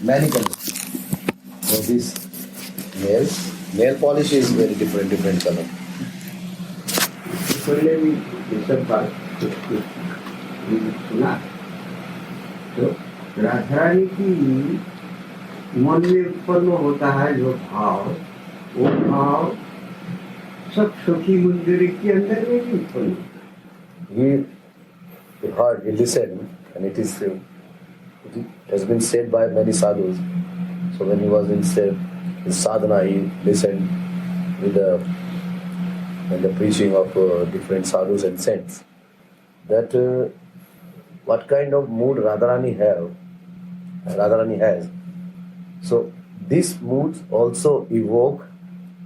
many colors. For this nail polish is very different color. पहले भी ये सब बात सुना तो राधा रानी की मन में उत्पन्न होता है जो भाव, वो भाव सब सखी मंदिर के अंदर में भी उत्पन्न होता है। He heard, he listened, and it has been said by many sadhus. So when he was in sadhana, he listened with the preaching of different sadhus and saints. That what kind of mood Radharani has. So these moods also evoke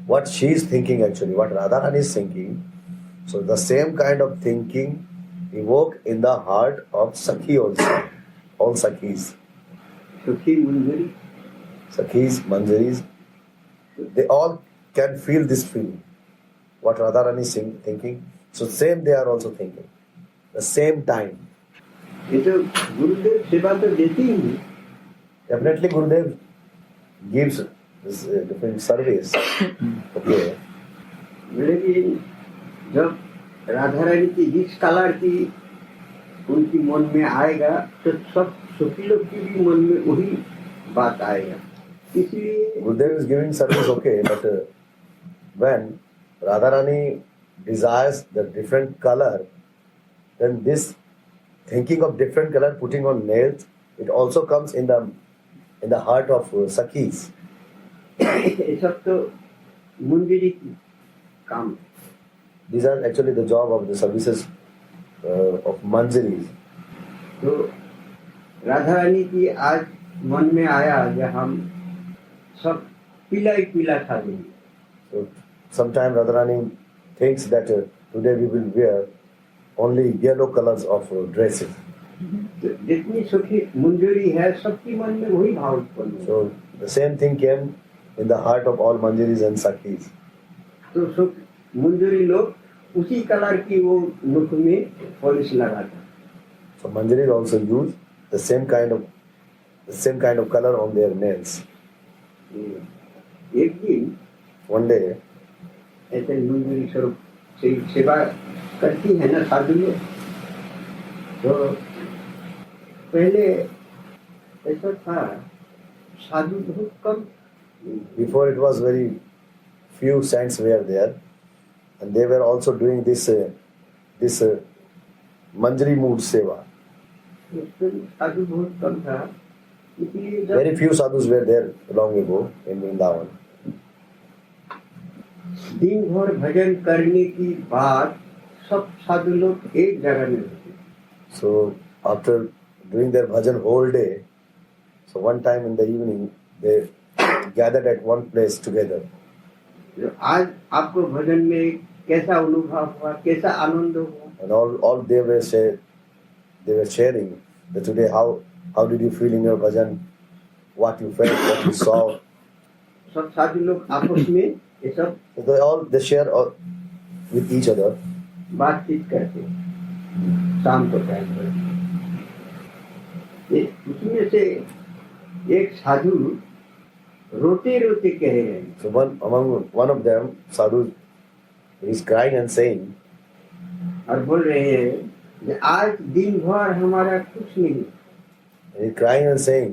what she is thinking actually, what Radharani is thinking. So the same kind of thinking evoke in the heart of Sakhi also, all Sakhis. सखी मंदिर Sakhis, Manjaris, they all can feel this feeling. What Radharani is thinking, so same they are also thinking. The same time. ये तो गुरुदेव सेवा तो देती ही नहीं। Definitely Gurudev gives this different service. Okay. लेकिन जब राधा रानी की जिस कलर की उनकी मन में आएगा तो सब सखी लोग की भी मन में वही बात आएगा। इसलिए Gurudev is giving service, okay, but when Radharani desires the different color, then this thinking of different color, putting on nails, it also comes in the heart of Sakhis. ये सब तो मुंदिरी की काम है। These are actually the job of the services of Manjaris. तो राधा रानी की आज मन में आया कि हम सब पीला ही पीला खा देंगे। So sometime Radharani thinks that today we will wear only yellow colors of dresses. तो जितनी सखी मुंजरी है सबकी मन में वही भाव उत्पन्न हो। So the same thing came in the heart of all Manjaris and Sakhis. तो सब मुंजरी लोग उसी कलर की वो मुख में पॉलिश लगाता। So Manjaris also use the same kind of color on their nails. एक दिन One day, ऐसे मुंजरी स्वरूप से सेवा करती है ना साधु लोग। तो पहले ऐसा था साधु बहुत कम। before it was very few saints were there, and they were also doing this Manjari mood seva. साधु बहुत कम था, इसलिए जब Very few sadhus were there long ago in Vrindavan. दिन भर भजन करने की बाद सब साधु लोग एक जगह में होते। So after doing their bhajan whole day, so one time in the evening they gathered at one place together. आज आपको भजन में कैसा अनुभव हुआ, कैसा आनंद हुआ? And all they were sharing that today how did you feel in your bhajan, what you felt, what you saw. सब साधु लोग आपस में ये सब So they share with each other. बातचीत करते शाम को टाइम पर। उसमें से एक साधु रोते रोते कह रहे हैं। So one of them, sadhu, is crying and saying, और बोल रहे हैं कि आज दिन भर हमारा कुछ नहीं। he's crying and saying,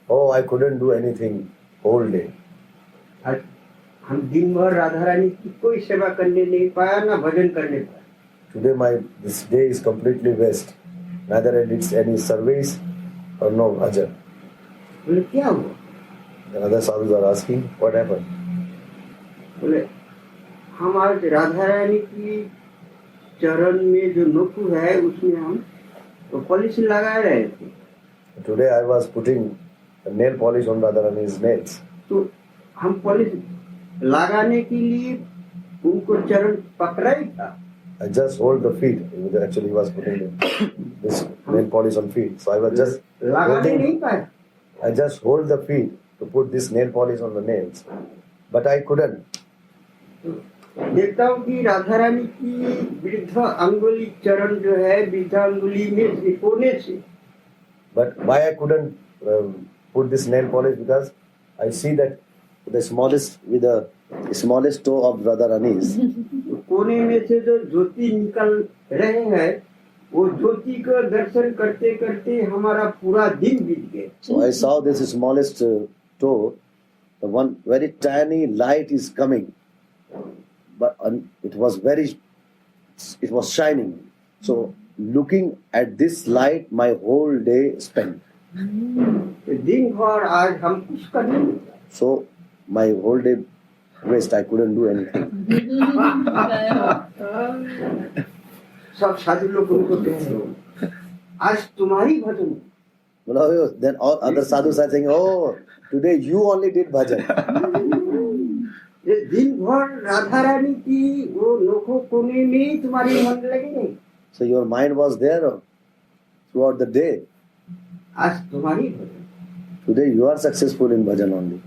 oh, I couldn't do anything whole day. आज हम दिन भर राधा रानी की कोई सेवा करने नहीं पाया, ना भजन करने पाया। Today this day is completely waste. Neither I did any service or no bhajan. बोले क्या हुआ? And other sadhus are asking, what happened? बोले हम आज राधा रानी की चरण में जो नोकू है उसमें हम तो पॉलिश लगा रहे थे। Today I was putting a nail polish on Radharani's nails. तो हम पॉलिश लगाने के लिए उनको चरण पकड़ा ही था। I just hold the feet. Actually, he was putting this nail polish on feet. So I was just लगाने नहीं पाए। I just hold the feet to put this nail polish on the nails, but I couldn't. देखता हूँ कि राधा रानी की वृद्ध अंगुली चरण जो है वृद्ध अंगुली में कोने से। But why I couldn't put this nail polish because I see that the smallest with the smallest toe of Radharani's. कोने में से जो ज्योति निकल रहे हैं वो ज्योति को दर्शन करते करते हमारा पूरा दिन बीत गया. So I saw this smallest toe, the one very tiny light is coming, but it was shining. So looking at this light, my whole day spent. दिन भर आज हम कुछ कर नहीं. So my whole day waste. I couldn't do anything. सब साधु लोग उनको कहते हो आज तुम्हारी भजन. Well, then all other sadhus are saying, "Oh, today you only did bhajan." ये दिन भर राधा रानी की वो नोखो कोने में तुम्हारी मन लगी नहीं. So your mind was there throughout the day. आज तुम्हारी भजन. Today you are successful in bhajan only.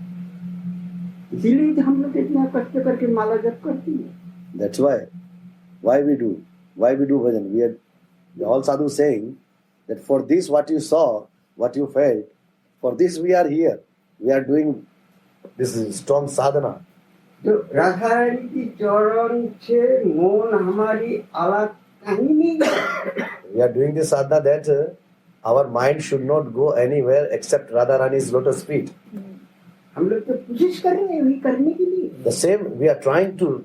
इसीलिए तो हम लोग इतना कष्ट करके माला जप करती है. That's why we do bhajan. We all sadhus saying that for this what you saw, what you felt, for this we are here. We are doing this strong sadhana. तो राधा रानी की चरण से मन हमारी अलग कहीं नहीं गया. We are doing this sadhana that our mind should not go anywhere except Radharani's lotus feet. हम लोग तो कोशिश कर रहे हैं वही करने के लिए. The same we are trying to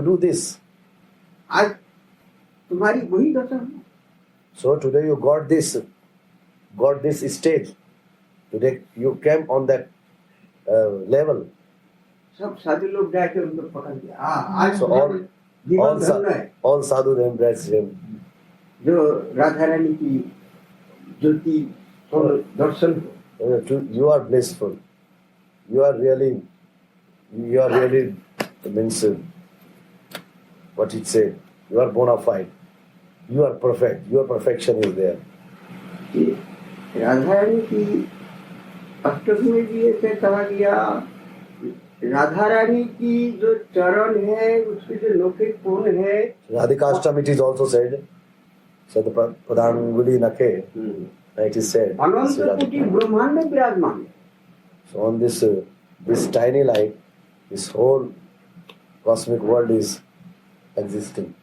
do this. आज तुम्हारी वही दशा है. So today you got this stage. Today you came on that level. सब साधु लोग जाके उनको पकड़ लिया. आज So जीवन धन्य है. all sadhus embraced him. जो राधा रानी की ज्योति और दर्शन. You are blissful. You are really means what it say. You are bona fide. You are perfect. Your perfection is there. Radha Rani की अष्टमी में भी ऐसे कहा गया. राधा रानी की जो चरण है उसके जो नोखे कोण है. Radhika Ashtami it is also said. So the Pradanguli Nake. It is said. अनंत कोटि ब्रह्मांड में विराजमान है. So on this tiny light, this whole cosmic world is existing.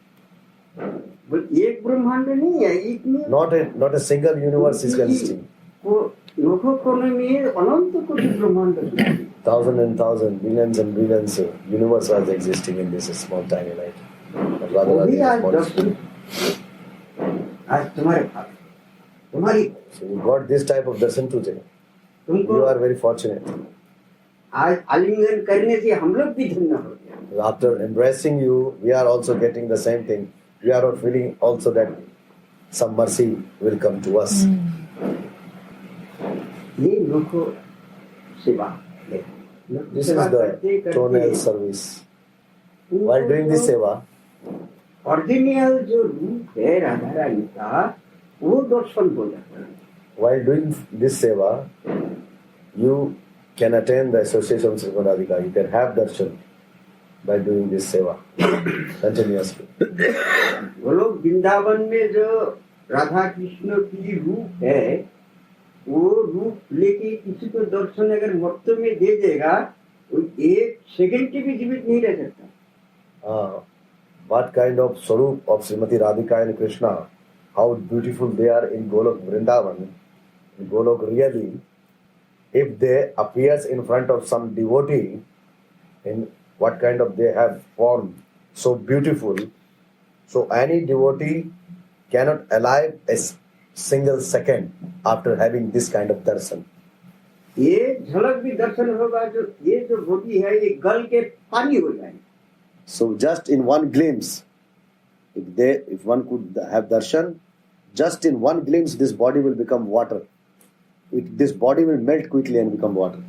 एक ब्रह्मांड नहीं है. एक में Not a single universe is existing. वो नोखो कोने में अनंत कोटि ब्रह्मांड है. Thousand and thousand, billions and billions universe was existing in this small tiny light. But वो भी आज Radharani is दर्शन आज तुम्हारे पास तुम्हारी. So you got this type of darshan today. तुमको You are very fortunate. आज आलिंगन करने से हम लोग भी धन्य हो गए. After embracing you, we are also getting the same thing. We are feeling also that some mercy will come to us. ये नोखो सेवा. This is the tonal service. While doing this seva, ordinal जो रूप है राधा रानी का वो दर्शन हो जाता है. while doing this seva, you can attain the association of Sri Radhika. You can have darshan by doing this seva continuously. वो लोग वृंदावन में जो राधा कृष्ण की रूप है वो रूप लेके किसी को दर्शन अगर मुफ्त में दे देगा वो एक सेकंड के भी जीवित नहीं रह सकता. What kind of swarup of Srimati Radhika and Krishna, how beautiful they are in Golok Vrindavan. In Golok really, if they appears in front of some devotee, in what kind of they have form so beautiful, so any devotee cannot alive a single second after having this kind of darshan. ये झलक भी दर्शन होगा जो ये जो भोटी है ये गल के पानी हो जाएगी. So just in one glimpse, if one could have darshan, just in one glimpse this body will become water. This body will melt quickly and become water.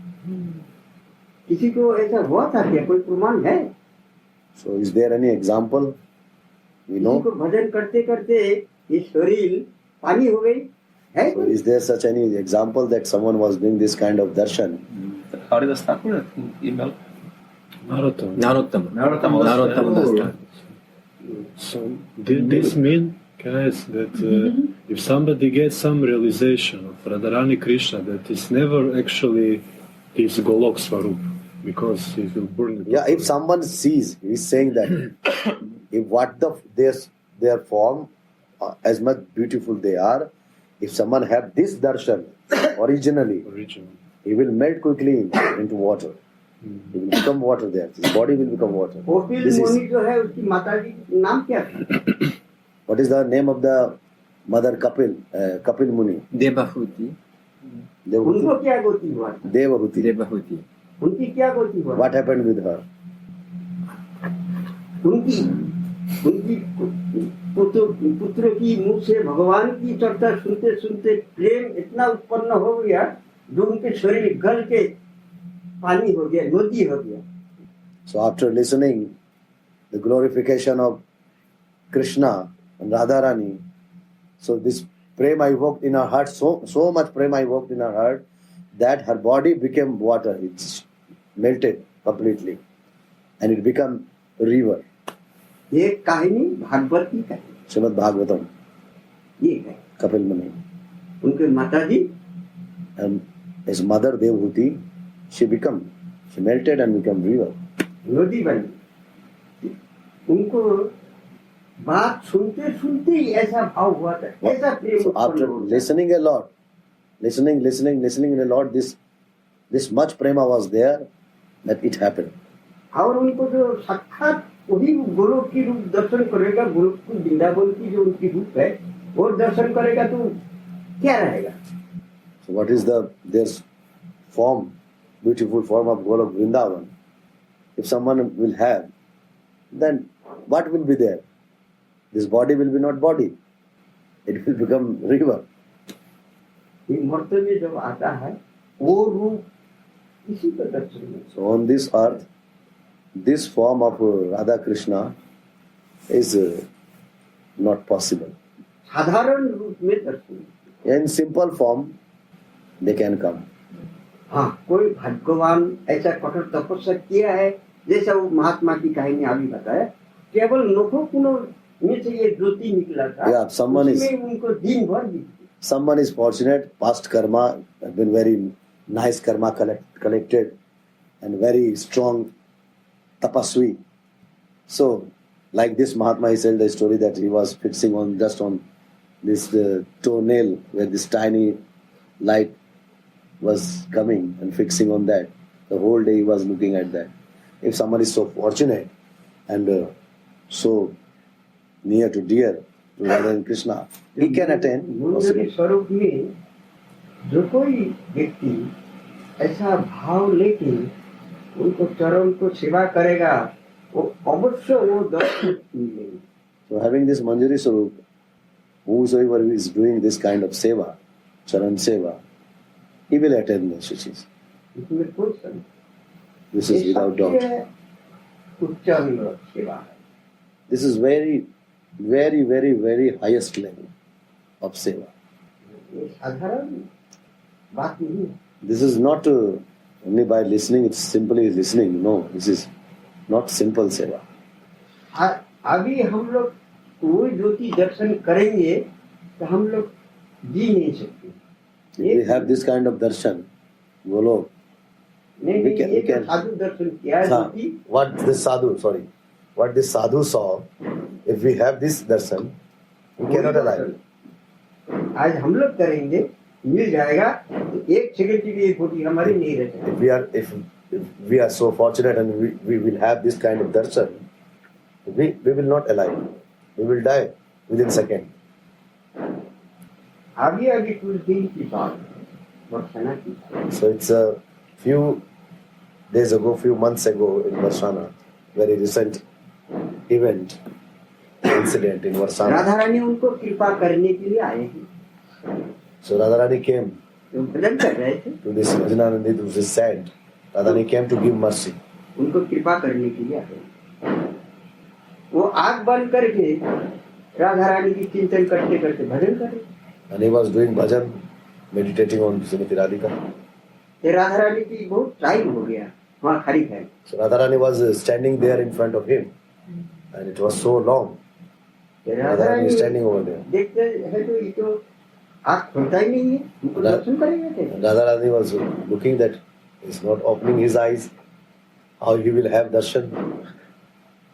किसी को ऐसा हुआ था क्या? कोई प्रमाण है? So is there any example? We know. किसी को भजन करते करते ये शरीर पानी हो गई है? So is there such any example that someone was doing this kind of darshan? Haridas Thakur email. Narottam Das. So this mean Can I ask that if somebody gets some realization of Radharani Krishna, that it's never actually his Golok Swarup, because he will burn it. Yeah, if someone sees, he's saying that if what their form, as much beautiful they are, if someone have this darshan originally, he will melt quickly into water. He will become water there. His body will become water. Kapil मुनि जो है उसकी माता जी नाम क्या था? What is the name of the mother Kapil Muni? Devahuti उनको क्या गोती हुआ था? Devahuti. देवहूति उनकी क्या गोती हुआ? What happened with her? उनकी पुत्र की मुंह से भगवान की चर्चा सुनते सुनते प्रेम इतना उत्पन्न हो गया जो उनके शरीर गल के पानी हो गया, नदी हो गया. So after listening the glorification of Krishna and Radharani, so this prema evoked in her heart, so much prema evoked in her heart that her body became water. It's melted completely and it became a river. ये कहानी भागवत की कहानी. Srimad Bhagavatam. ये है Kapil Muni. उनके माता जी And his mother Devahuti, she melted and became river. नदी बनी. उनको बात सुनते सुनते ही ऐसा भाव हुआ था, ऐसा प्रेम So after उत्पन्न हो गया. listening a lot, listening a lot, this much prema was there that it happened. और उनको जो साक्षात वही गोलोक की रूप दर्शन करेगा, गोलोक की वृंदावन की जो उनकी रूप है वो दर्शन करेगा तो क्या रहेगा? So what is their form, beautiful form of Golok Vrindavan? If someone will have, then what will be there? This body will be not body. It will become river. ये मर्त्य में जब आता है वो रूप इसी का दर्शन है. So on this earth, this form of Radha Krishna is not possible. साधारण रूप में दर्शन. In simple form, they can come. हाँ, कोई भगवान ऐसा कठोर तपस्या किया है जैसा वो महात्मा की कहानी अभी बताया, केवल नखों कुनों में से ये ज्योति निकला था. Yeah, उसमें उनको दिन भर बीत. Someone is fortunate, past karma have been very nice karma collected and very strong tapasvi. So, like this Mahatma, he said the story that he was fixing on just on this toenail where this tiny light was coming and fixing on that. The whole day he was looking at that. If someone is so fortunate and so near to dear to Radha and Krishna, he can attain. मुंजरी स्वरूप में जो कोई व्यक्ति ऐसा भाव लेके उनको चरण को सेवा करेगा वो अवश्य वो दर्शन मिलेंगे. So having this Manjari Swarup, whosoever is doing this kind of seva, charan seva, he will attain the shishis. इसमें कोई संदेह. This is without doubt. उच्च अंग सेवा है. This is very, very, very, very highest level of seva. ये साधारण बात नहीं है. This is not only by listening, it's simply listening. No, this is not simple seva. अभी हम लोग कोई ज्योति दर्शन करेंगे तो हम लोग जी नहीं सकते. If we have this kind of darshan, Golok, नहीं, we can. साधु दर्शन किया है ज्योति. What this sadhu saw, if we have this darshan, we cannot alive. आज हम लोग करेंगे मिल जाएगा तो एक सेकंड की भी एक फोटी हमारी नहीं रह सकती. If we are so fortunate and we will have this kind of darshan, we will not alive. We will die within second. अभी कुछ दिन की बात बरसाना की. So it's a few days ago, few months ago in Varsana, very recent event, incident in Varsana. Radha Rani उनको कृपा करने के लिए आए हैं. So Radharani came तो भजन कर रहे थे. to this Bhajananandi, who is sad. Radharani came to give mercy. उनको कृपा करने के लिए आए. वो आग बंद करके राधा रानी की चिंतन करते करते भजन कर रहे. And he was doing bhajan, meditating on Srimati Radhika. ये राधा रानी की बहुत टाइम हो गया वहाँ खड़ी है. So Radharani was standing there in front of him, and it was so long. Radharani is standing over there. देखते हैं तो ये तो आँख खुलता ही नहीं है, उनको दर्शन करेंगे कैसे? Radharani was looking that he's not opening his eyes. How he will have darshan?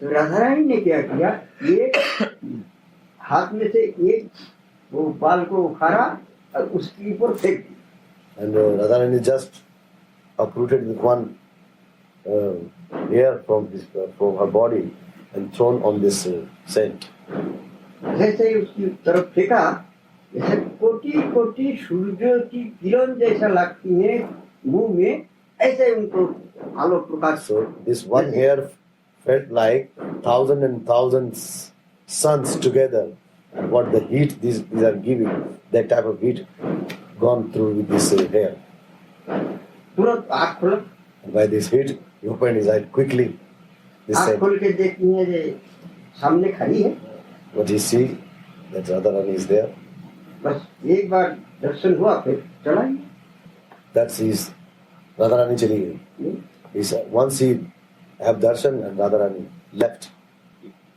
तो राधा रानी ने क्या किया, एक हाथ में से एक वो बाल को उखाड़ा और उसके ऊपर फेंक दिया। And Radharani just uprooted with one hair from her body and thrown on this saint. जैसे ही उसकी तरफ फेंका, जैसे कोटि कोटि सूर्य की किरण जैसा लगती है मुंह में, ऐसे उनको आलोक प्रकाश। So this one hair felt like thousands and thousands suns together. And what the heat these are giving, that type of heat gone through with this hair. तुरंत आँख खोला, And by this heat, he opened his eyes quickly. This आँख saint. खोल के देखती है जे सामने खड़ी है, What he see that Radharani is there. बस एक बार दर्शन हुआ फिर चला गया। That's his Radharani chali gayi. He said, once he have darshan and Radharani left.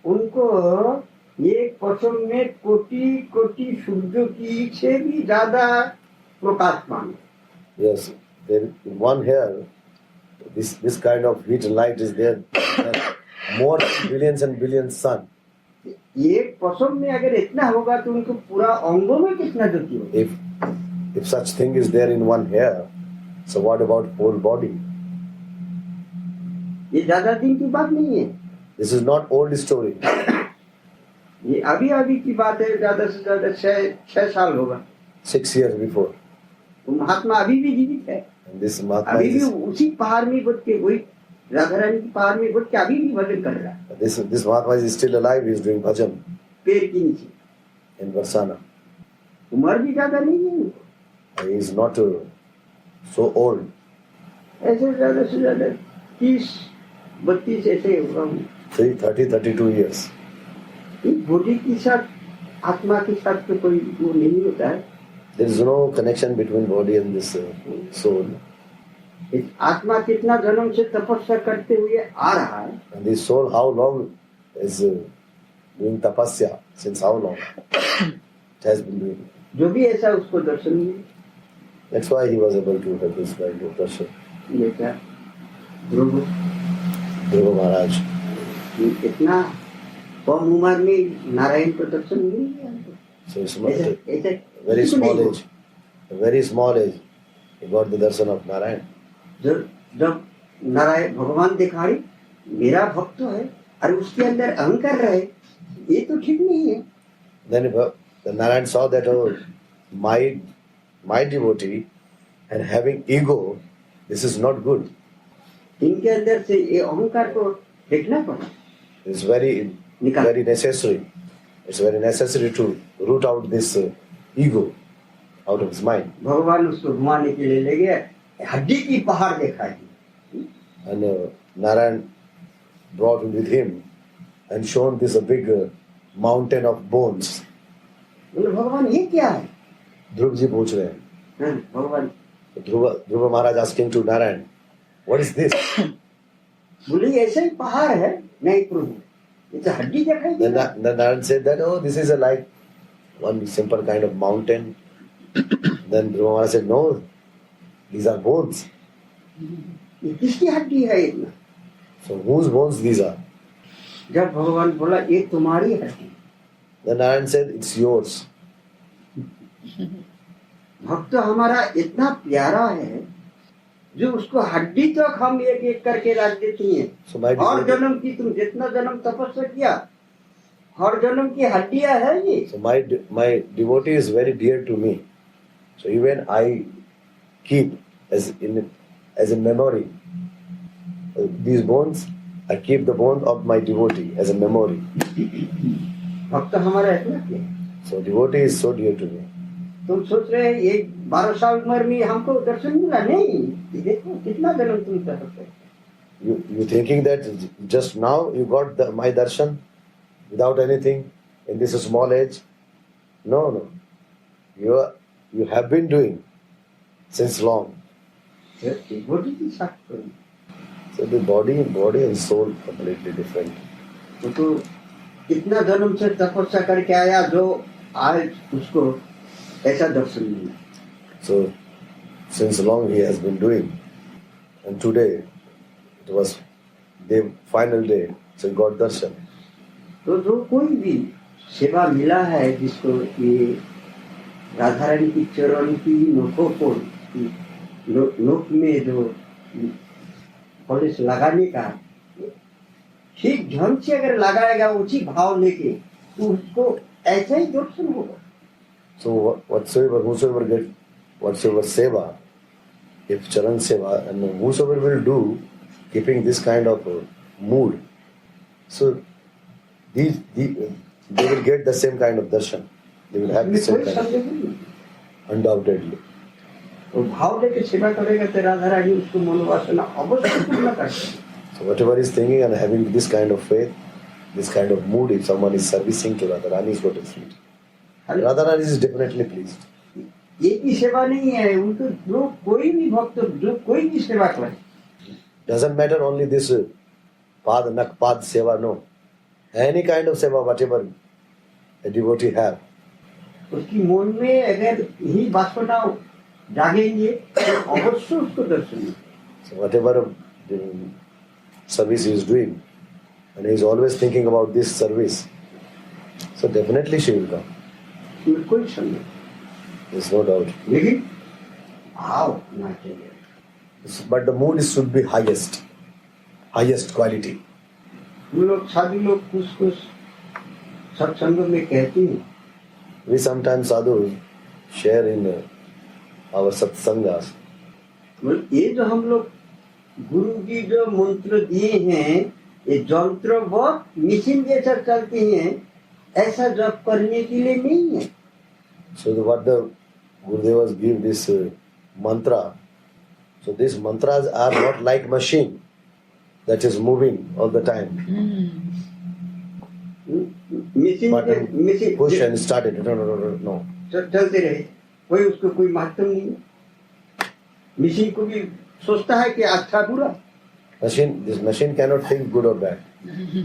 उनको एक पशु में कोटि कोटि सूर्य की से भी ज्यादा प्रकाशमान। Yes, there in one hair, this kind of heat and light is there. And more than billions and billions sun. एक पशु में अगर इतना होगा तो उनको पूरा अंगों में कितना ज्योति होगा? If such thing is there in one hair, so what about whole body? ये ज्यादा दिन की बात नहीं है, This is not old story. ये अभी अभी की बात है। ज्यादा से ज्यादा 6 साल होगा। 6 years before. तो महात्मा अभी भी जीवित है, And this Mahatma अभी भी is, उसी पहाड़ में बैठ के, वही राधा रानी की पहाड़ में बैठ के अभी भी भजन कर रहा है, this Mahatma is still alive. He is doing bhajan पेड़ के नीचे। in Varsana. उम्र भी ज्यादा नहीं है उनको, He is not so old. ऐसे ज्यादा से ज्यादा 30-32 ऐसे होगा। 32 years. बॉडी के साथ आत्मा के साथ तो कोई वो नहीं होता है। There is no connection between body and this soul. इस आत्मा कितना जन्म से तपस्या करते हुए आ रहा है, And this soul, how long is doing tapasya? Since how long? It has been doing. जो भी ऐसा उसको दर्शन मिले। That's why he was able to have this kind of darshan. ये क्या ध्रुव Dhruva Maharaj. इतना कम उम्र में नारायण को दर्शन मिल गया हमको। So small, ऐसे ऐसे very किसी को small नहीं age. A very small age. He got the darshan of Narayan. जब नारायण भगवान दिखाई मेरा भक्त है और उसके अंदर अहंकार रहे, ये तो ठीक नहीं है। Then the Narayan saw that my devotee and having ego, this is not good. इनके अंदर से ये अहंकार को फेंकना पड़ा। It's very necessary. It's very necessary to root out this ego out of his mind. भगवान उसको घुमाने के लिए ले गए, हड्डी की पहाड़ दिखाई। And Narayan brought with him and shown this a big mountain of bones. बोले भगवान ये क्या है? Dhruv ji पूछ रहे हैं. हाँ, भगवान Dhruva Maharaj asking to Narayan, what is this? बोले ऐसे ही पहाड़ है। नहीं प्रभु, ये तो हड्डी दिखाई दे Then रहा है। Narayan said that, oh, this is like one simple kind of mountain. Then Dhruva Maharaj said, no, these are bones. ये किसकी हड्डी है इतना? So whose bones these are? जब भगवान बोला ये तुम्हारी हड्डी, Then Narayan said, it's yours. भक्त हमारा इतना प्यारा है जो उसको हड्डी तक हम एक एक करके रख देती हैं। So my हर devotee, जन्म की तुम जितना जन्म तपस्या किया, हर जन्म की हड्डियां है ये। so my devotee is very dear to me. So even I keep as a memory these bones. I keep the bones of my devotee as a memory. भक्त हमारा इतना प्यारा। So devotee is so dear to me. तुम सोच रहे हैं ये 12 साल उम्र में हमको दर्शन मिला? नहीं, ये देखो कितना जन्म तुम तपस्या। You thinking that just now you got my darshan without anything in this small age? No. You have been doing since long. Devotee की साथ करो। So the body and soul completely different. वो तो इतना जन्म से तपस्या करके आया जो आज उसको ऐसा दर्शन मिला. So, since long he has been doing, and today it was the final day, so he got darshan. तो जो कोई भी सेवा मिला है जिसको ये राधा रानी की चरण की नोकों को नोक में जो पॉलिश लगाने का ठीक ढंग से अगर लगाएगा उचित भाव लेके तो उसको ऐसा ही दर्शन होगा. So whosoever get whatsoever seva, if charan seva, and whosoever will do, keeping this kind of mood, so they will get the same kind of darshan. They will have the इसमें same कोई kind of, संदेह नहीं. undoubtedly. तो भाव लेके सेवा करेगा तो राधा रानी उसको मनोवासना अवश्य पूर्ण करते. So whatever is thinking and having this kind of faith, this kind of mood, if someone is servicing to Radharani, is what is sweet. Radharani is definitely pleased. एक ही सेवा नहीं है उनको. जो कोई भी भक्त जो कोई भी सेवा करे, Doesn't matter only this pad, nak, pad seva, no. Any kind of seva, whatever a devotee have. उसकी मन में अगर यही वासना जागेंगे तो अवश्य उसको दर्शन मिलेगा. So whatever the service he is doing, and he is always thinking about this service, so definitely she will come. इसमें कोई संदेह नहीं. There is no doubt. लेकिन भाव होना चाहिए. But the mood should be highest quality. हम लोग साधु लोग कुछ सत्संग में कहते हैं, We sometimes sadhus share in our satsangas. ये जो हम लोग गुरु जी जो मंत्र दिए हैं ये जंत्र व मशीन जैसा चलती हैं, ऐसा जप करने के लिए नहीं है. So what the Gurudevas give this mantra. So these mantras are not like machine that is moving all the time. Button, machine push and start it. No. चलते रहे, कोई उसको कोई महत्व नहीं है. मशीन को भी सोचता है कि अच्छा बुरा, This machine cannot think good or bad.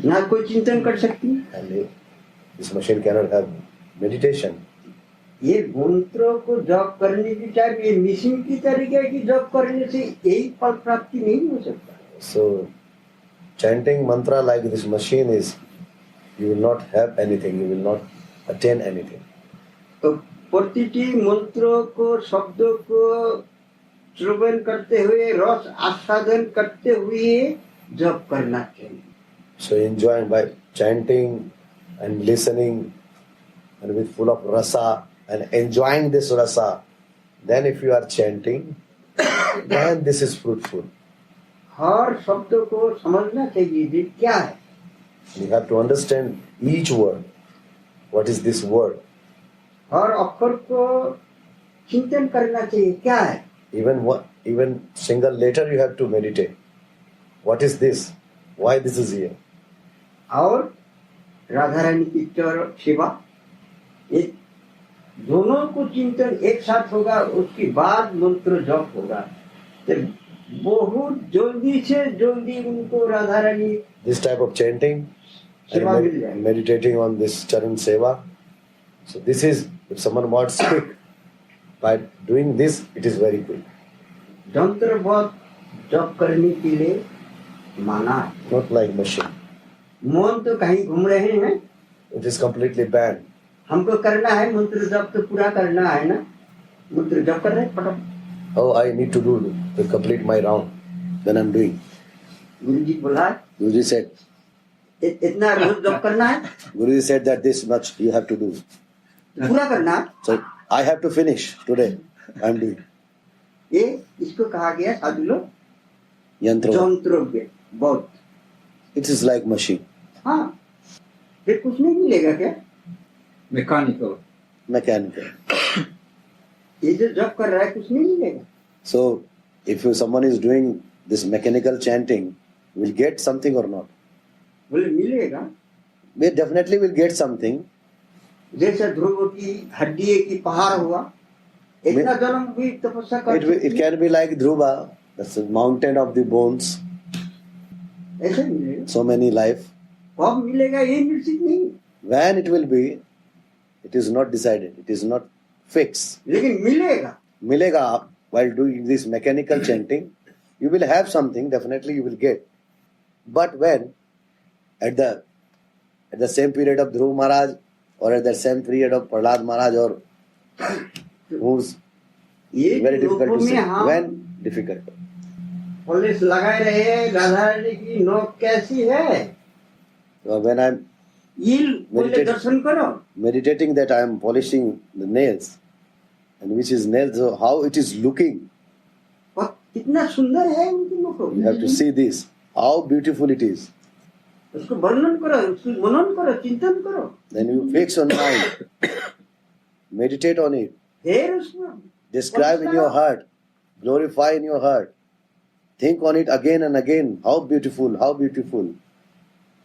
ना कोई चिंतन कर सकती. And this machine cannot have meditation. ये मंत्रों को जप करने की टाइम ये मशीन की तरीके की जप करने से यही फल प्राप्ति नहीं हो सकता. So chanting mantra like this machine is, you will not have anything, you will not attain anything. तो प्रतिटी मंत्रों को शब्दों को श्रवण करते हुए रस आस्वादन करते हुए जप करना चाहिए. So enjoying by chanting and listening and with full of rasa and enjoying this rasa, then if you are chanting, then this is fruitful. हर शब्द को समझना चाहिए ये क्या है. You have to understand each word. What is this word? हर अक्षर को चिंतन करना चाहिए क्या है. Even single letter you have to meditate. What is this? Why this is here? और राधा रानी की चरण सेवा ये दोनों को चिंतन एक साथ होगा, उसके बाद मंत्र जप होगा तो बहुत जल्दी से जल्दी उनको Radha Rani This type of chanting सेवा and मिल जाएगी. meditating on this charan seva. So this is, if someone wants quick, by doing this, it is very quick. जंत्र बहुत जप करने के लिए माना है. Not like machine. मन तो कहीं घूम रहे हैं, It is completely banned. हमको करना है मंत्र जप तो पूरा करना है ना. मंत्र जप कर रहे हैं पटक. Oh, I need to do to complete my round. Then I'm doing. गुरु जी बोला Guruji said. इतना रोज जप करना है, Guruji said that this much you have to do. पूरा करना है. So I have to finish today. I'm doing. ये इसको कहा गया साधु लोग Yantra. जंत्र बहुत. It is like machine. हाँ, फिर कुछ नहीं मिलेगा क्या. मैकेनिकल. Mechanical. ये जो जप कर रहा है कुछ नहीं मिलेगा. So if someone is doing this mechanical chanting, will get something or not? बोले मिलेगा. We definitely will get something. जैसे ध्रुव की हड्डी की पहाड़ हुआ, इतना जन्म भी तपस्या कर It can be like Dhruva, that's the mountain of the bones. ऐसे मिलेगा. So many life, कब मिलेगा ये निश्चित नहीं, When it will be, it is not decided. It is not fixed. लेकिन मिलेगा. Milega, while doing this mechanical chanting, you will have something. Definitely, you will get. But when at the same period of Dhruv Maharaj, or at the same period of Prahlad Maharaj, or who's ये very difficult लोगों to say. में हम When difficult. Police लगाए रहे, राधा रानी की नोक कैसी है, When I'm ये बोले Meditate. दर्शन करो. meditating that I am polishing the nails, and which is nails, so how it is looking. और कितना सुंदर है उनकी नोक. You have to see this. How beautiful it is. उसको वर्णन करो, उसको मनन करो, चिंतन करो. Then you fix on mind. Meditate on it. फिर उसमें Describe in your heart. Glorify in your heart. Think on it again and again. How beautiful, how beautiful.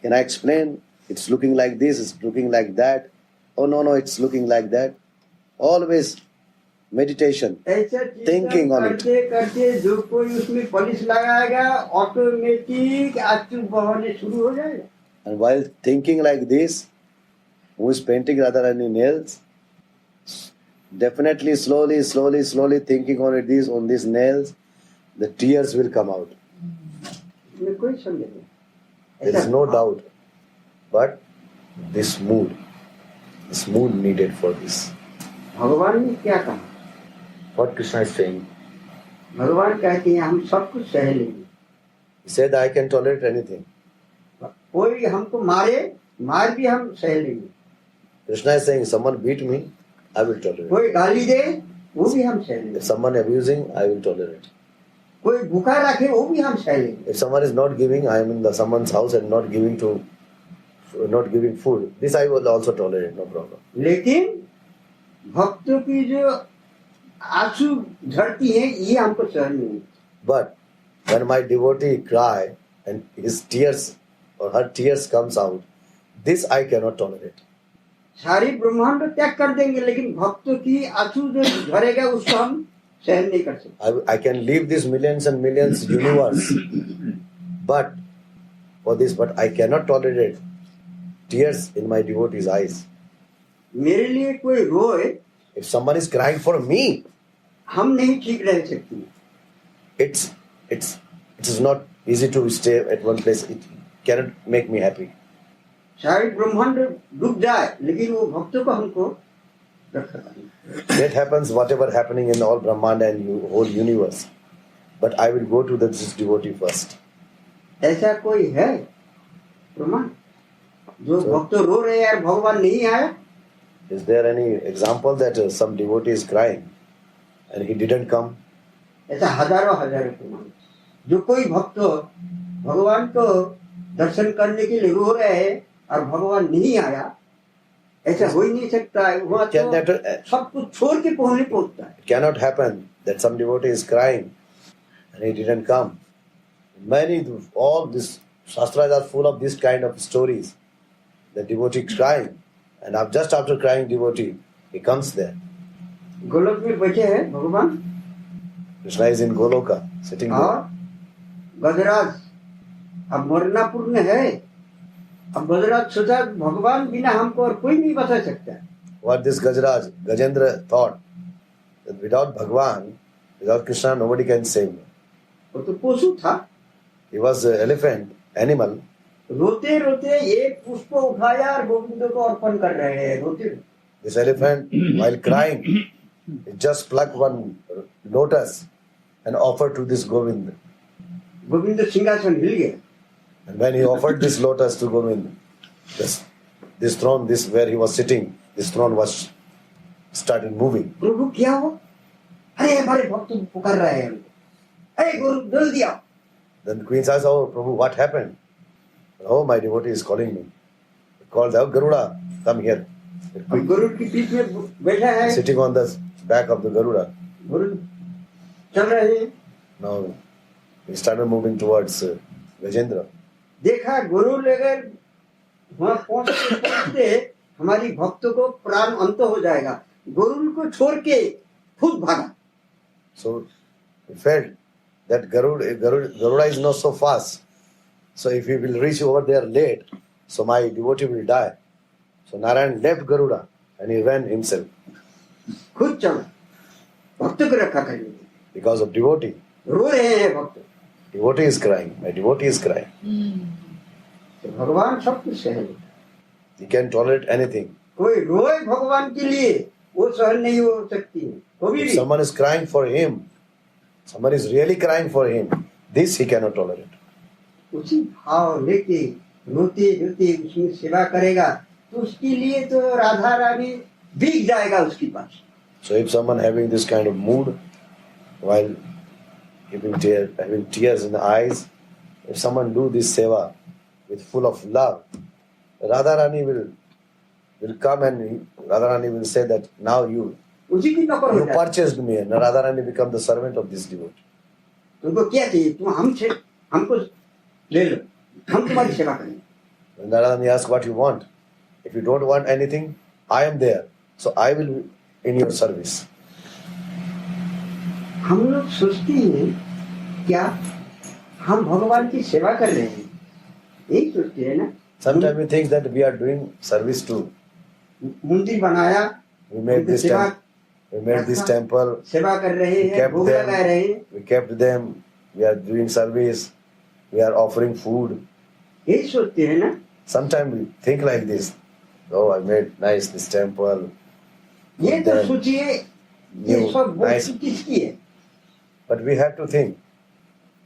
Can I explain? It's looking like this, it's looking like that. Oh no, it's looking like that. Always meditation. ऐसा Thinking on it. करते करते जो कोई उसमें police लगाएगा, automatic आंसू बहने शुरू हो जाएगा. And while thinking like this, who is painting Radharani nails, definitely slowly thinking on it, on these nails, the tears will come out. इसमें कोई संदेह नहीं. There is no doubt. But this mood needed for this. भगवान ने क्या कहा? What Krishna is saying, भगवान कहते हैं हम सब कुछ सह लेंगे. he said, I can tolerate anything. कोई हमको मार भी हम सह लेंगे. Krishna is saying, someone beat me, I will tolerate. कोई गाली दे वो भी हम सह लेंगे. If someone abusing, I will tolerate. कोई भूखा रखे वो भी हम सह लेंगे. If someone is not giving, I am in someone's house and not giving food, this I will also tolerate, no problem. लेकिन भक्तों की जो आंसू झड़ती है ये हमको सहन नहीं. But when my devotee cry and his tears or her tears comes out, this I cannot tolerate. सारी ब्रह्मांड त्याग कर देंगे लेकिन भक्तों की आंसू जो झरेगा उसको हम सहन नहीं कर सकते. I can leave this millions and millions universe, but I cannot tolerate tears in my devotee's eyes. मेरे लिए कोई रोए, If someone is crying for me, हम नहीं ठीक रह सकते. it is not easy to stay at one place. It cannot make me happy. सारी ब्रह्मांड डूब जाए लेकिन वो भक्तों को हमको रखा. That happens, whatever happening in all Brahmanda and whole universe. But I will go to this devotee first. ऐसा कोई है प्रमाण जो भक्त रो रहे हैं भगवान नहीं आया? Is there any example that some devotee is crying and he didn't come? ऐसा हजारों प्रमाण. जो कोई भक्त भगवान को दर्शन करने के लिए रो रहे हैं और भगवान नहीं आया, ऐसा हो ही नहीं सकता है. वहाँ तो सब कुछ छोड़ के पहुंचता है. It cannot happen that some devotee is crying and he didn't come. All these shastras are full of this kind of stories. The devotee crying, and just after crying devotee, he comes there. Golok में बैठे हैं भगवान. Krishna is in Goloka, sitting there. और गजराज अब मरनापुर में है. अब गजराज सोचा भगवान बिना हमको और कोई नहीं बचा सकता. What this Gajendra thought, that without Bhagwan, without Krishna, nobody can save me. वो तो पशु था. He was an elephant, animal. रोते रोते एक पुष्प उठाया और गोविंद को अर्पण कर रहे हैं. रोते This elephant, while crying, he just plucked one lotus and offered to this Govind. Govind सिंहासन हिल गया. And when he offered this lotus to Govind, this throne, this where he was sitting, this throne was started moving. प्रभु क्या हो? अरे हमारे भक्त पुकार रहे हैं. अरे गुरु दल दिया. Then the queen says, "Oh, Prabhu, what happened?" "Oh, my devotee is calling me." He called out, "Garuda, come here." अब गुरु की पीठ में बैठा है. Sitting on the back of the Garuda. गुरु चल रहे हैं. Now he started moving towards Gajendra. देखा गुरु लेकर वहां पहुंचते हमारी भक्तों को प्राण अंत हो जाएगा. गुरु को छोड़ के खुद भागा. So he felt that Garuda is not so fast. So if he will reach over there late, so my devotee will die. So Narayan left Garuda and he ran himself खुद चला भक्त को रखा करने के लिए। because of devotee. रो रहे हैं भक्त, Devotee is crying. My devotee is crying. तो भगवान सब कुछ सह लेता। He can tolerate anything. कोई रोए भगवान के लिए वो सहन नहीं हो सकती है कभी If भी। someone is crying for him, someone is really crying for him, this he cannot tolerate. उसी भाव लेके रोते रोते उसमें सेवा करेगा तो उसके लिए तो राधा रानी भीग जाएगा उसके पास। So if someone having this kind of mood, while having tears in the eyes, if someone do this seva with full of love, Radharani will come and Radharani will say that now you उसी की नौकर हो जाएगा। purchased me, and Radharani become the servant of this devotee. तुमको क्या चाहिए, तुम हमको ले लो, हम तुम्हारी सेवा करेंगे। When Radharani asks what you want, if you don't want anything, I am there, so I will be in your service. हम लोग सोचते हैं क्या हम भगवान की सेवा कर रहे हैं, यही सोचते हैं ना। Sometimes we think that we are doing service too. मंदिर बनाया, We made this temple. सेवा कर रहे We हैं, kept भोग लगा रहे हैं, them. We kept them. We are doing service. We are offering food. यही सोचते हैं ना। Sometimes we think like this. Oh, I made nice this temple. ये तो सोचिए ये New, सब nice. वस्तु किसकी है? But we have to think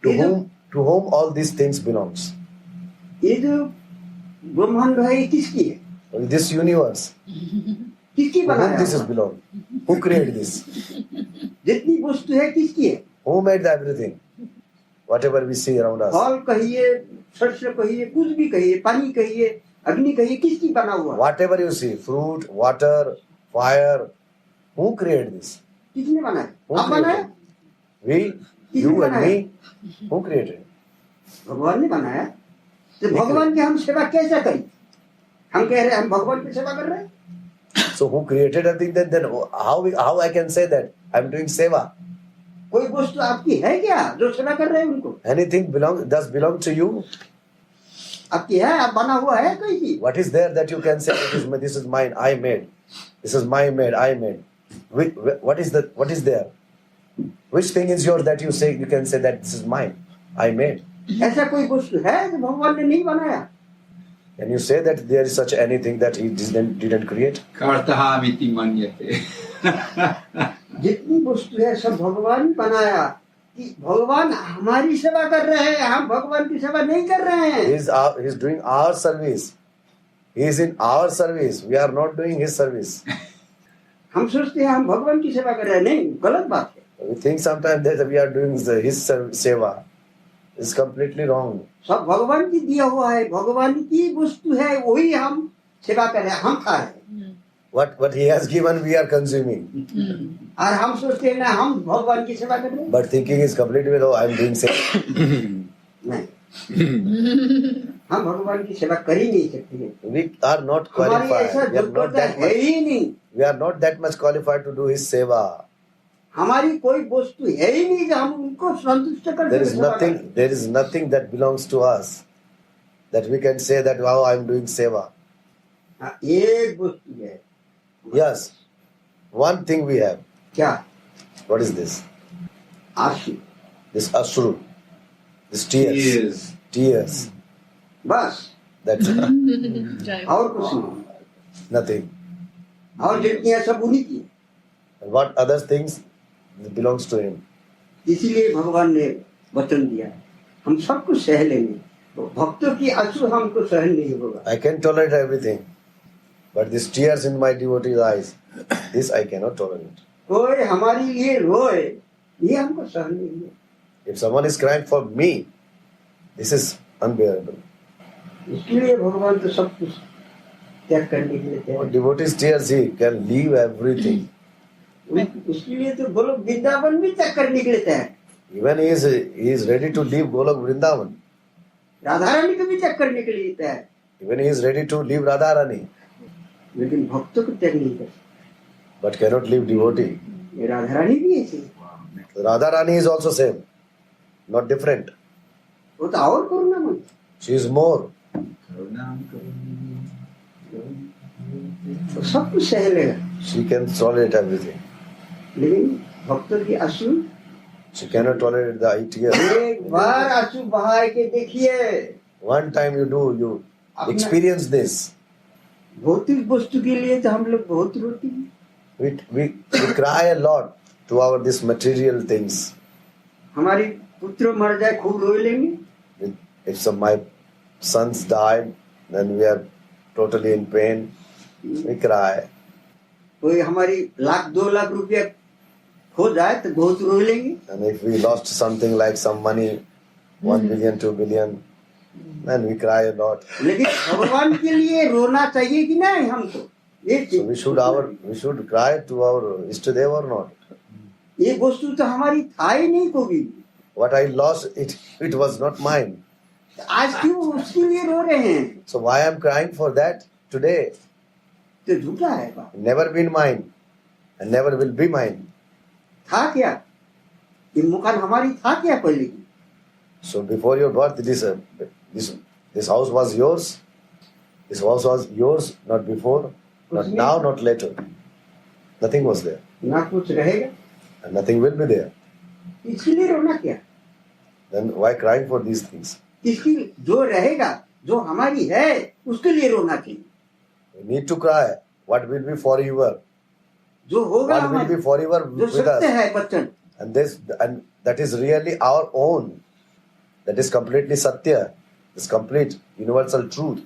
to ये जो whom all these things belongs. ये जो ब्रह्मांड है ये किसकी है? This universe. किसकी To whom बनाया? this is belong? Who created this? जितनी वस्तु है किसकी है? Who made everything? Whatever we see around us. फल कहिए, शस्य कहिए, कुछ भी कहिए, पानी कहिए, अग्नि कहिए, किसकी बना हुआ? Whatever you see, fruit, water, fire, who created this? किसने बनाया? Who आप बनाया? created? We, you and me, who created? भगवान ने बनाया। तो भगवान की हम सेवा कैसे करें? हम कह रहे हैं हम भगवान की सेवा कर रहे हैं। So who created everything? Then how I can say that I'm doing seva? कोई वस्तु आपकी है क्या जो सेवा कर रहे हैं उनको? Anything does belong to you? आपकी है, आप बना हुआ है कोई की? What is there that you can say this is mine? I made. This is my made. I made. What is there? Which thing is yours that you can say that this is mine? I made. ऐसा कोई वस्तु है जो भगवान ने नहीं बनाया? Can you say that there is such anything that he didn't create? Kartahamiti manyate. जितनी वस्तु है सब भगवान बनाया। कि भगवान हमारी सेवा कर रहे हैं, हम भगवान की सेवा नहीं कर रहे हैं। He's doing our service. He is in our service. We are not doing his service. हम सोचते हैं हम भगवान की सेवा कर रहे हैं, नहीं, गलत बात है। We think sometimes that we are doing his seva. It's completely wrong. सब भगवान की दिया हुआ है, भगवान की वस्तु है, वही हम सेवा कर रहे हैं, हम खा रहे हैं। What he has given, we are consuming. और हम सोचते हैं ना हम भगवान की सेवा कर रहे हैं। But thinking is completely with, oh, I am doing seva. नहीं, हम भगवान की सेवा कर ही नहीं सकते। We are not हमारी qualified. ऐसा We are not योग्यता that है much. ही नहीं। We are not that much qualified to do his seva. हमारी कोई वस्तु है ही नहीं जो हम उनको संतुष्ट कर There सकें। is nothing that belongs to us that we can say that, wow, I am doing seva. हाँ, एक वस्तु है। Yes, one thing we have. क्या? What is this? आंसू। This ashru, this tears. बस, That's it. और कुछ नहीं। Nothing. और जितनी सब उन्हीं की। And what other things belongs to him. इसीलिए भगवान ने वचन दिया हम सब कुछ सह लेंगे, तो भक्तों की आंसू हमको सहन नहीं होगा। I can tolerate everything, but these tears in my devotee's eyes, this I cannot tolerate. कोई हमारे लिए रोए, ये हमको सहन नहीं है। If someone is crying for me, this is unbearable. इसलिए भगवान तो सब कुछ त्याग करने के लिए तैयार For devotee's tears, he can leave everything. इसलिए तो गोलोक वृंदावन भी त्याग करने के लिए तैयार। Even he is ready to leave Golok Vrindavan. Radha Rani को भी त्याग करने के लिए तैयार, Even he is ready to leave Radharani, लेकिन भक्तों को त्याग नहीं कर। but cannot leave devotee. ये राधा रानी भी ऐसी, Radharani is also same, not different. वो तो और करुणा मन। She is more. तो सब कुछ सह लेगा, She can tolerate everything. लेकिन भक्तों की आंसू She cannot tolerate the tears. एक बार आंसू बहा के देखिए। One time you do, you experience this. भौतिक वस्तु के लिए तो हम लोग बहुत रोते हैं। We cry a lot to our this material things. हमारी पुत्र मर जाए खूब रो लेंगे। If some my sons died, then we are totally in pain. We cry. कोई हमारी 1,00,000 2,00,000 रुपया खो जाए तो बहुत रो लेंगे। And if we lost something like some money, 1 billion, 2 billion, then we cry a lot. लेकिन भगवान के लिए रोना चाहिए कि नहीं हमको? ये So we should cry to our Ishtadev or not? ये वस्तु तो हमारी था ही नहीं कभी। What I lost, it was not mine. आज क्यों उसके लिए रो रहे हैं? So why I'm crying for that today? तो झूठा है बात। Never been mine and never will be mine. था क्या? ये मकान हमारी था क्या पहले की? So before your birth, this house was yours. This house was yours, not before, not now, not later. Nothing was there, ना कुछ रहेगा, and nothing will be there. इसके लिए रोना क्या? Then why crying for these things? इसकी जो रहेगा, जो हमारी है, उसके लिए रोना चाहिए। We need to cry. What will be forever? जो होगा What will be हमारी, forever जो with सत्य us? है Bachchan, And that is really our own. That is completely satya. This complete universal truth.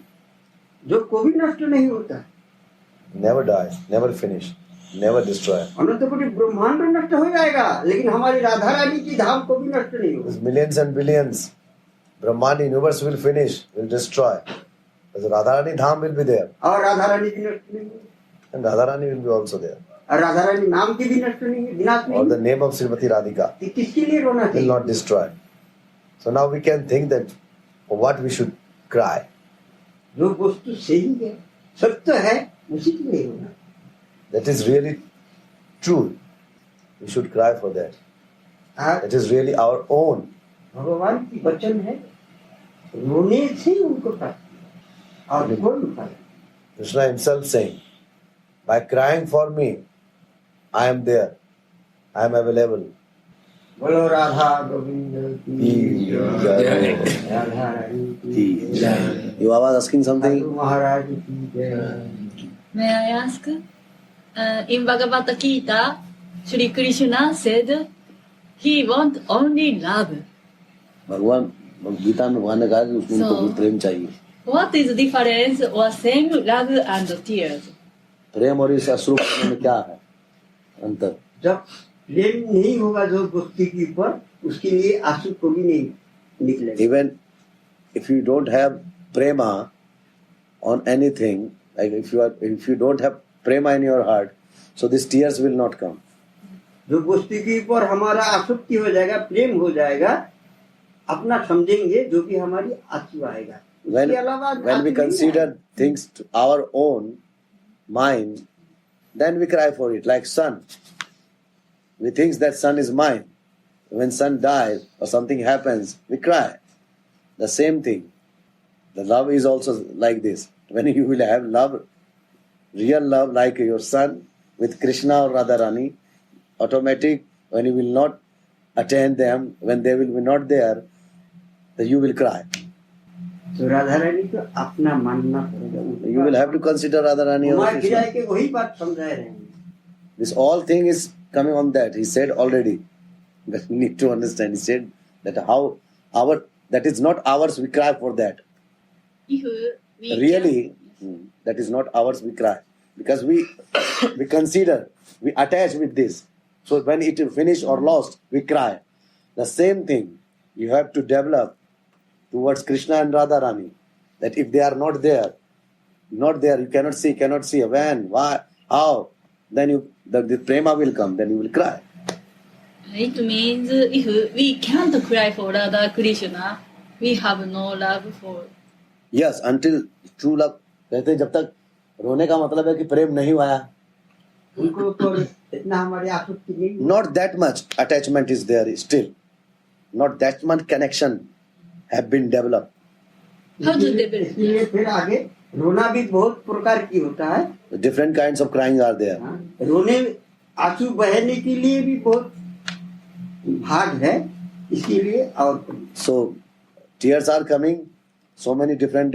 जो कभी नष्ट नहीं होता। Never die, never finish, never destroy. अनंत कोटि ब्रह्मांड नष्ट हो जाएगा, लेकिन हमारी राधा रानी की धाम कभी नष्ट नहीं होगा। There's millions and billions. Brahmani universe will finish, will destroy. But the Radharani Dham will be there. और राधा रानी भी नष्ट नहीं होगी, And Radharani will be also there. और राधा रानी नाम की भी नष्ट नहीं है, विनाश Or the नहीं। name of Srimati Radhika तो किसके लिए रोना will चाहिए? not destroy. So now we can think that for what we should cry. जो वस्तु सही है, सत्य है, उसी के लिए रोना। That is really true. We should cry for that. आज That is really our own. भगवान की वचन है, रोने से ही उनको प्राप्ति है। और कौन उपाय? Krishna himself saying, by crying for me, I am there. I am available. बोलो राधा गोविंद की जय। राधा रानी की जय, You are asking something? साधु महाराज की जय। May I ask? In Bhagavad Gita, Sri Krishna said he want only love. भगवान गीता में भगवान ने कहा कि उसको So- उनको प्रेम चाहिए। What is the difference or same love and tears? प्रेम और इस अश्रु में क्या है अंतर? जब प्रेम नहीं होगा जो वस्तु के ऊपर, उसके लिए आंसू कभी नहीं निकलेगा। Even if you don't have prema on anything, like if you don't have prema in your heart, so these tears will not come. जो वस्तु के ऊपर हमारा आसक्ति हो जाएगा, प्रेम हो जाएगा, अपना समझेंगे, जो कि हमारी आंसू आएगा। उसके अलावा When we आंसू नहीं consider आएगा। things to our own mind, then we cry for it. Like son, we think that son is mine. When son dies or something happens, we cry. The same thing. The love is also like this. When you will have love, real love like your son with Krishna or Radharani, automatic, when you will not attend them, when they will be not there, then you will cry. तो राधा रानी को अपना मानना पड़ेगा। You will have to consider Radharani or घुमा Krishna. फिरा के वही बात समझा रहे हैं। This all thing is coming on that. He said already. But we need to understand. He said that that is not ours, we cry for that. If we Really, that is not ours, we cry. Because we consider, we attach with this. So when it is finished or lost, we cry. The same thing you have to develop towards Krishna and Radharani. That if they are not there, you cannot see. When, why, how, then the prema will come, then you will cry. It means if we can't cry for Radha Krishna, we have no love for. Yes, until true love. कहते हैं जब तक रोने का मतलब है कि प्रेम नहीं आया. उनको ऊपर इतना हमारी आसक्ति नहीं है। Not that much attachment is there still. Not that much connection have been developed. How to develop? इसलिए फिर आगे रोना भी बहुत प्रकार की होता है। Different kinds of crying are there. हाँ, रोने आंसू बहने के लिए भी बहुत भाग है, इसीलिए और So tears are coming. So many different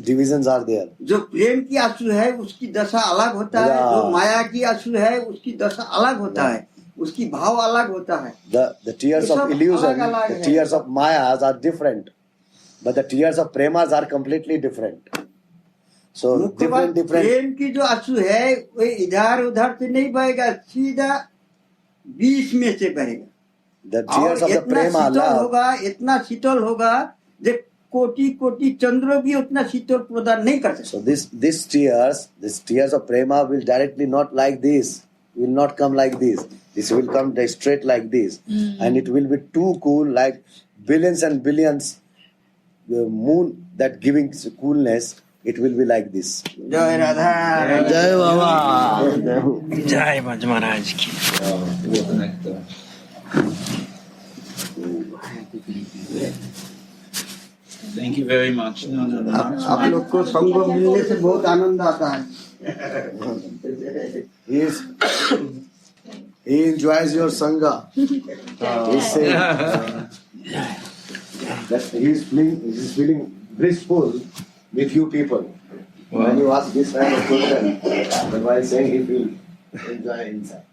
divisions are there. जो प्रेम की आंसू है उसकी दशा अलग होता है, Yeah. जो माया की आंसू है उसकी दशा अलग होता है, उसकी भाव अलग होता है। The tears ये of सब illusion, अलग-अलग the है। tears of mayas are different, but the tears of premas are completely different. So मुख्य बात different. प्रेम की जो आंसू है वो इधर उधर से नहीं बहेगा, सीधा बीच में से बहेगा। The tears और of the इतना prema शीतल love. होगा, इतना शीतल होगा जो कोटि कोटि चंद्र भी उतना शीतल प्रदान नहीं कर सकते। So this tears of prema will directly not like this, will not come like this. This will come straight like this, and it will be too cool, like billions and billions the moon that giving coolness. It will be like this. जय Radha Jai Baba. जय भज महाराज की। Thank you very much. आप लोग को संग मिलने से बहुत आनंद आता है। He enjoys your sangha. He's saying that he's feeling blissful with you people. When you ask this kind of question, then while saying he will enjoy inside.